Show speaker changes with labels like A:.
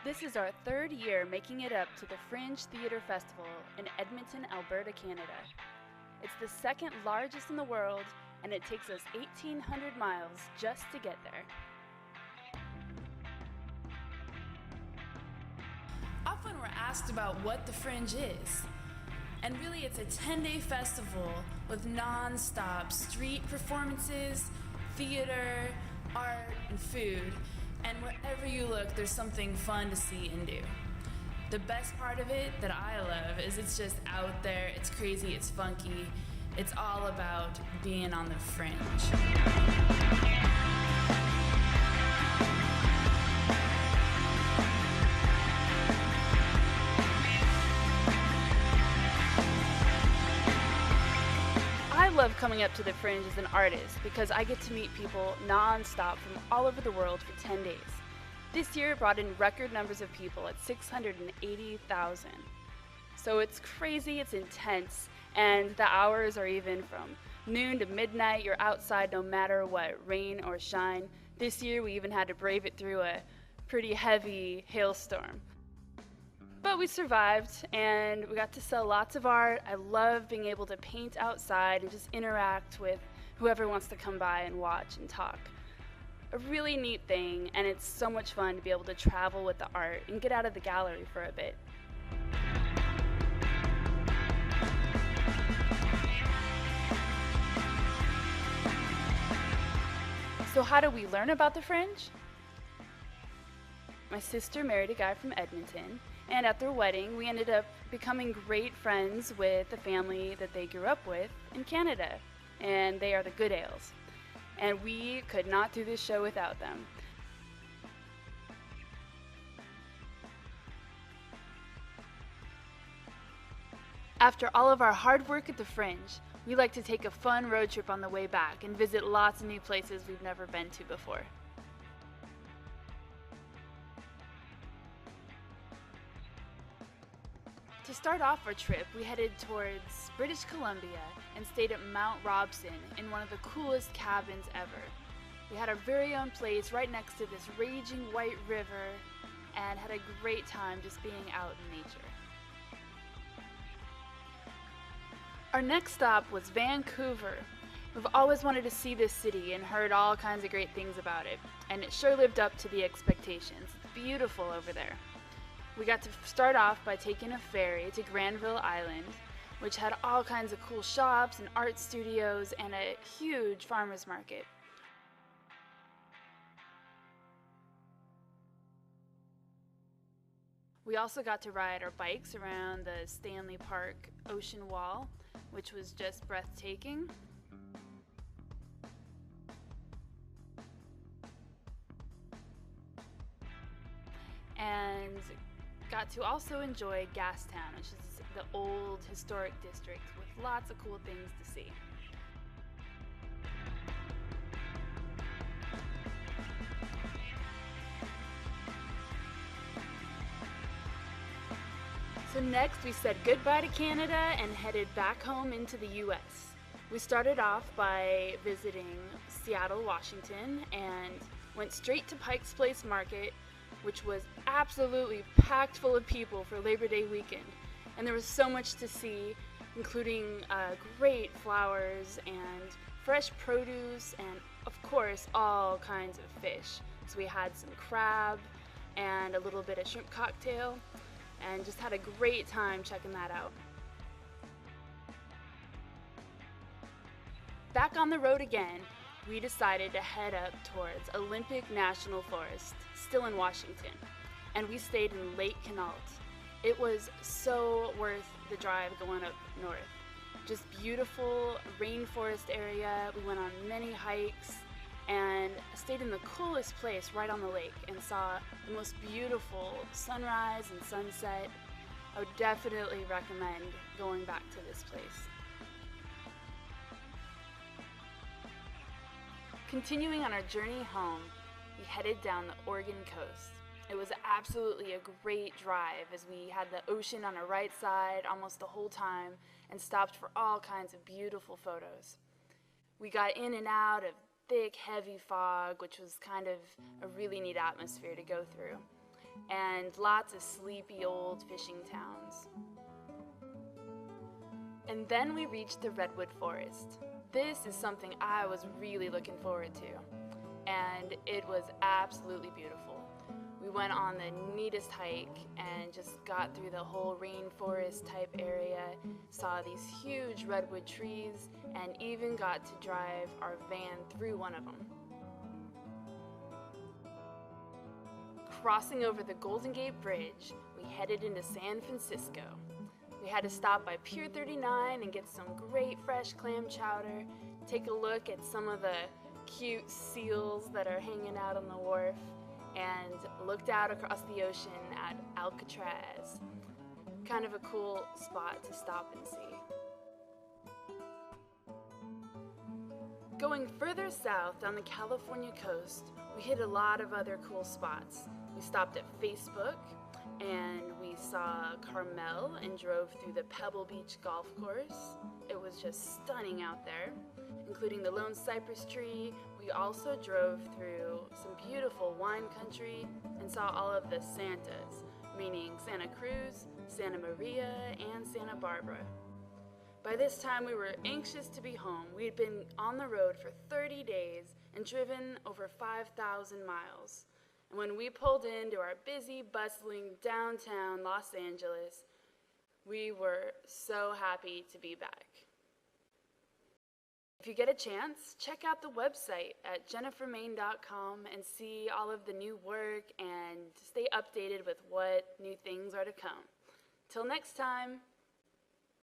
A: This is our third year making it up to the Fringe Theatre Festival in Edmonton, Alberta, Canada. It's the second largest in the world, and it takes us 1,800 miles just to get there. Often we're asked about what the Fringe is. And really it's a 10-day festival with non-stop street performances, theater, art, and food. And wherever you look, there's something fun to see and do. The best part of it that I love is it's just out there, it's crazy, it's funky. It's all about being on the Fringe. I love coming up to the Fringe as an artist because I get to meet people non-stop from all over the world for 10 days. This year it brought in record numbers of people at 680,000. So it's crazy, it's intense, and the hours are even from noon to midnight. You're outside no matter what, rain or shine. This year we even had to brave it through a pretty heavy hailstorm. But we survived, and we got to sell lots of art. I love being able to paint outside and just interact with whoever wants to come by and watch and talk. A really neat thing, and it's so much fun to be able to travel with the art and get out of the gallery for a bit. So how do we learn about the Fringe? My sister married a guy from Edmonton, and at their wedding, we ended up becoming great friends with the family that they grew up with in Canada, and they are the Goodales. And we could not do this show without them. After all of our hard work at the Fringe, we like to take a fun road trip on the way back and visit lots of new places we've never been to before. To start off our trip, we headed towards British Columbia and stayed at Mount Robson in one of the coolest cabins ever. We had our very own place right next to this raging white river and had a great time just being out in nature. Our next stop was Vancouver. We've always wanted to see this city and heard all kinds of great things about it, and it sure lived up to the expectations. It's beautiful over there. We got to start off by taking a ferry to Granville Island, which had all kinds of cool shops and art studios and a huge farmers market. We also got to ride our bikes around the Stanley Park Ocean Wall, which was just breathtaking. And got to also enjoy Gastown, which is the old historic district with lots of cool things to see. So next we said goodbye to Canada and headed back home into the US. We started off by visiting Seattle, Washington, and went straight to Pike's Place Market, which was absolutely packed full of people for Labor Day weekend. And there was so much to see, including great flowers and fresh produce and, of course, all kinds of fish. So we had some crab and a little bit of shrimp cocktail and just had a great time checking that out. Back on the road again, we decided to head up towards Olympic National Forest, still in Washington, and we stayed in Lake Quinault. It was so worth the drive going up north. Just beautiful rainforest area. We went on many hikes and stayed in the coolest place right on the lake and saw the most beautiful sunrise and sunset. I would definitely recommend going back to this place. Continuing on our journey home, we headed down the Oregon coast. It was absolutely a great drive as we had the ocean on our right side almost the whole time and stopped for all kinds of beautiful photos. We got in and out of thick, heavy fog, which was kind of a really neat atmosphere to go through. and lots of sleepy old fishing towns. And then we reached the redwood forest. This is something I was really looking forward to, and it was absolutely beautiful. We went on the neatest hike and just got through the whole rainforest type area, saw these huge redwood trees, and even got to drive our van through one of them. Crossing over the Golden Gate Bridge, we headed into San Francisco. We had to stop by Pier 39 and get some great fresh clam chowder, take a look at some of the cute seals that are hanging out on the wharf, and looked out across the ocean at Alcatraz. Kind of a cool spot to stop and see. Going further south down the California coast, we hit a lot of other cool spots. We stopped at Facebook, and we saw Carmel and drove through the Pebble Beach golf course. It was just stunning out there, including the lone cypress tree. We also drove through some beautiful wine country and saw all of the Santas, meaning Santa Cruz, Santa Maria, and Santa Barbara. By this time, we were anxious to be home. We had been on the road for 30 days and driven over 5,000 miles. And when we pulled into our busy, bustling downtown Los Angeles, we were so happy to be back. If you get a chance, check out the website at jennifermain.com and see all of the new work and stay updated with what new things are to come. Till next time.